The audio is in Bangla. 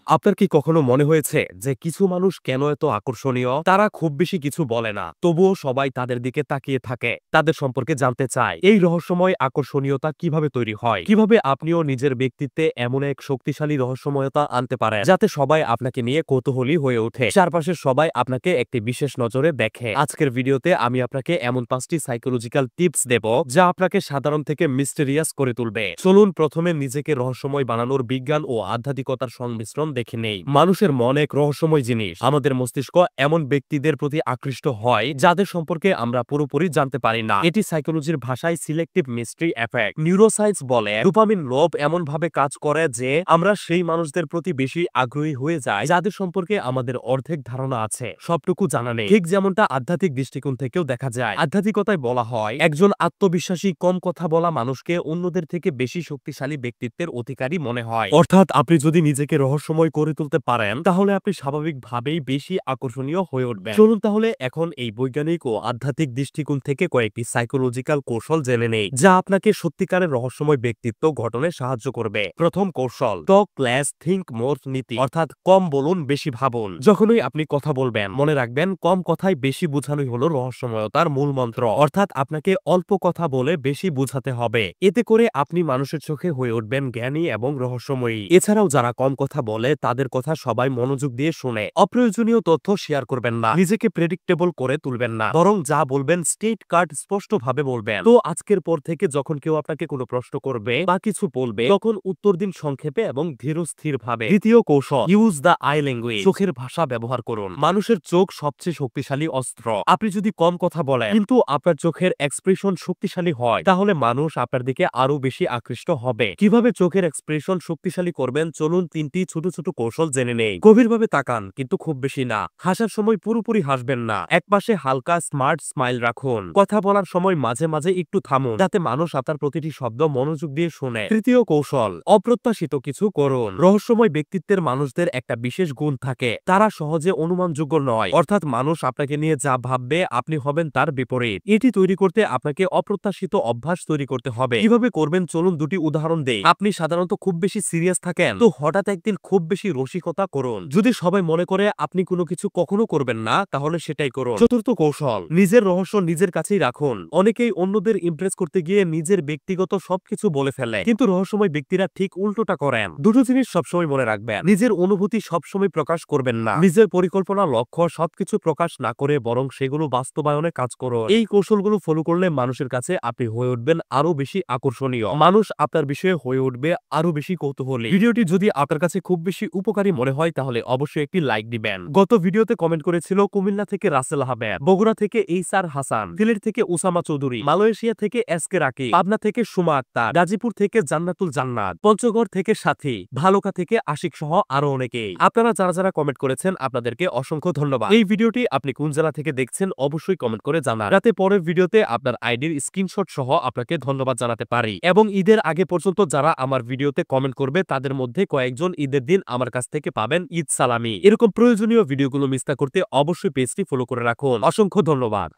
আপনার কি কখনো মনে হয়েছে যে কিছু মানুষ কেন এত আকর্ষণীয়? তারা খুব বেশি কিছু বলে না, তবুও সবাই তাদের দিকে তাকিয়ে থাকে, তাদের সম্পর্কে জানতে চায়। এই রহস্যময় আকর্ষণীয়তা কিভাবে তৈরি হয়? কিভাবে আপনিও নিজের ব্যক্তিত্বে এমন এক শক্তিশালী রহস্যময়তা আনতে পারেন যাতে সবাই আপনাকে নিয়ে কৌতূহলী হয়ে ওঠে, চারপাশের সবাই আপনাকে একটি বিশেষ নজরে দেখে? আজকের ভিডিওতে আমি আপনাকে এমন 5টি সাইকোলজিক্যাল টিপস দেব যা আপনাকে সাধারণ থেকে মিস্টেরিয়াস করে তুলবে। চলুন প্রথমে নিজেকে রহস্যময় বানানোর বিজ্ঞান ও আধ্যাত্মিকতার সংমিশ্রণ দেখে নেই। মানুষের মন এক রহস্যময় জিনিস। আমাদের মস্তিষ্ক এমন ব্যক্তিদের প্রতি আকৃষ্ট হয় যাদের সম্পর্কে আমরা পুরোপুরি জানতে পারি না। এটি সাইকোলজির ভাষায় সিলেক্টিভ মিস্ট্রি এফেক্ট। নিউরোসায়েন্স বলে ডোপামিন লোভ এমন ভাবে কাজ করে যে আমরা সেই মানুষদের প্রতি বেশি আগ্রহী হয়ে যাই যাদের সম্পর্কে আমাদের অর্ধেক ধারণা আছে, সবটুকু জানা নেই। ঠিক যেমনটা আধ্যাত্মিক দৃষ্টিকোণ থেকেও দেখা যায়। আধ্যাত্মিকতায় বলা হয় একজন আত্মবিশ্বাসী কম কথা বলা মানুষকে অন্যদের থেকে বেশি শক্তিশালী ব্যক্তিত্বের অধিকারী মনে হয়। অর্থাৎ আপনি যদি নিজেকে রহস্যময় করে তুলতে পারেন তাহলে আপনি স্বাভাবিকভাবেই বেশি আকর্ষণীয় হয়ে উঠবেন। চলুন তাহলে এখন এই বৈজ্ঞানিক ও আধ্যাত্মিক দৃষ্টিকোণ থেকে কয়েকটি সাইকোলজিক্যাল কৌশল জেনে নেই যা আপনাকে সত্যিকারের রহস্যময় ব্যক্তিত্ব গঠনে সাহায্য করবে। প্রথম কৌশল, টক লেস থিংক মোর নীতি, অর্থাৎ কম বলুন বেশি ভাবুন। যখনই আপনি কথা বলবেন মনে রাখবেন কম কথায় বেশি বোঝানোই হলো রহস্যময়তার মূল মন্ত্র। অর্থাৎ আপনাকে অল্প কথা বলে বেশি বোঝাতে হবে। এতে করে আপনি মানুষের চোখে হয়ে উঠবেন জ্ঞানী এবং রহস্যময়ী। এছাড়াও যারা কম কথা বলে তাদের কথা সবাই মনোযোগ দিয়ে শুনে। অপ্রয়োজনীয় তথ্য শেয়ার করবেন না, নিজেকে প্রেডিক্টেবল করে তুলবেন না, বরং যা বলবেন স্টেট কার্ড স্পষ্টভাবে বলবেন। তো আজকের পর থেকে যখন কেউ আপনাকে কোনো প্রশ্ন করবে বা কিছু বলবে তখন উত্তর দিন সংক্ষেপে এবং ধীরস্থির ভাবে। দ্বিতীয় কৌশল, ইউজ দ্য আই ল্যাঙ্গুয়েজ, চোখের ভাষা ব্যবহার করুন। মানুষের চোখ সবচেয়ে শক্তিশালী অস্ত্র। আপনি যদি কম কথা বলেন কিন্তু আপনার চোখের এক্সপ্রেশন শক্তিশালী হয় তাহলে মানুষ আপনার দিকে আরো বেশি আকৃষ্ট হবে। কিভাবে চোখের এক্সপ্রেশন শক্তিশালী করবেন চলুন 3টি ছোট ছোট কৌশল জেনে নেই। গভীরভাবে তাকান, কিন্তু খুব বেশি না। হাসার সময় পুরোপুরি হাসবেন না, একপাশে হালকা স্মার্ট স্মাইল রাখুন। কথা বলার সময় মাঝে মাঝে একটু থামুন যাতে মানুষ আপনার প্রতিটি শব্দ মনোযোগ দিয়ে শুনে। তৃতীয় কৌশল, অপ্রত্যাশিত কিছু করুন। রহস্যময় ব্যক্তিত্বের মানুষদের একটা বিশেষ গুণ থাকে, তারা সহজে অনুমানযোগ্য নয়। অর্থাৎ মানুষ আপনাকে নিয়ে যা ভাববে আপনি হবেন তার বিপরীত। এটি তৈরি করতে আপনাকে অপ্রত্যাশিত অভ্যাস তৈরি করতে হবে। কিভাবে করবেন চলুন দুটি উদাহরণ দেই। আপনি সাধারণত খুব বেশি সিরিয়াস থাকেন, তো হঠাৎ একদিন খুব বেশি রসিকতা করুন। যদি সবাই মনে করে আপনি কোনো কিছু কখনো করবেন না তাহলে সেটাই করুন। চতুর্থ কৌশল, নিজের রহস্য নিজের কাছেই রাখুন। অনেকেই অন্যদের ইমপ্রেস করতে গিয়ে নিজের ব্যক্তিগত সবকিছু বলে ফেলে, কিন্তু রহস্যময় ব্যক্তিরা ঠিক উল্টোটা করেন। দুটো জিনিস সবসময় মনে রাখবেন, নিজের অনুভূতি সবসময় প্রকাশ করবেন না, নিজের পরিকল্পনা লক্ষ্য সবকিছু প্রকাশ না করে বরং সেগুলো বাস্তবায়নে কাজ করুন। এই কৌশলগুলো ফলো করলে মানুষের কাছে আপনি হয়ে উঠবেন আরো বেশি আকর্ষণীয়, মানুষ আপনার বিষয়ে হয়ে উঠবে আরো বেশি কৌতূহলী। ভিডিওটি যদি আপনার কাছে খুব বেশি উপকারী মনে হয় তাহলে অবশ্যই একটি লাইক দিবেন। গত ভিডিওতে কমেন্ট করেছিল কুমিল্লা থেকে রাসেল আহমেদ, বগুড়া থেকে এইসার হাসান, সিলেট থেকে উসামা চৌধুরী, মালয়েশিয়া থেকে এসকে রাকি, পাবনা থেকে সুমা আক্তার, গাজীপুর থেকে জান্নাতুল জান্নাত, পঞ্চগড় থেকে সাথী, ভালুকা থেকে আশিক সহ আরো অনেকেই। আপনারা যারা যারা কমেন্ট করেছেন আপনাদেরকে অসংখ্য ধন্যবাদ। এই ভিডিওটি আপনি কোন জেলা থেকে দেখছেন অবশ্যই কমেন্ট করে জানান, যাতে পরের ভিডিওতে আপনার আইডির স্ক্রিনশট সহ আপনাকে ধন্যবাদ জানাতে পারি। এবং ঈদের আগে পর্যন্ত যারা আমার ভিডিওতে কমেন্ট করবে তাদের মধ্যে কয়েকজন ঈদের দিন আমার কাছ থেকে পাবেন ঈদ সালামি। এরকম প্রয়োজনীয় ভিডিওগুলো মিস না করতে অবশ্যই পেজটি ফলো করে রাখুন। অসংখ্য ধন্যবাদ।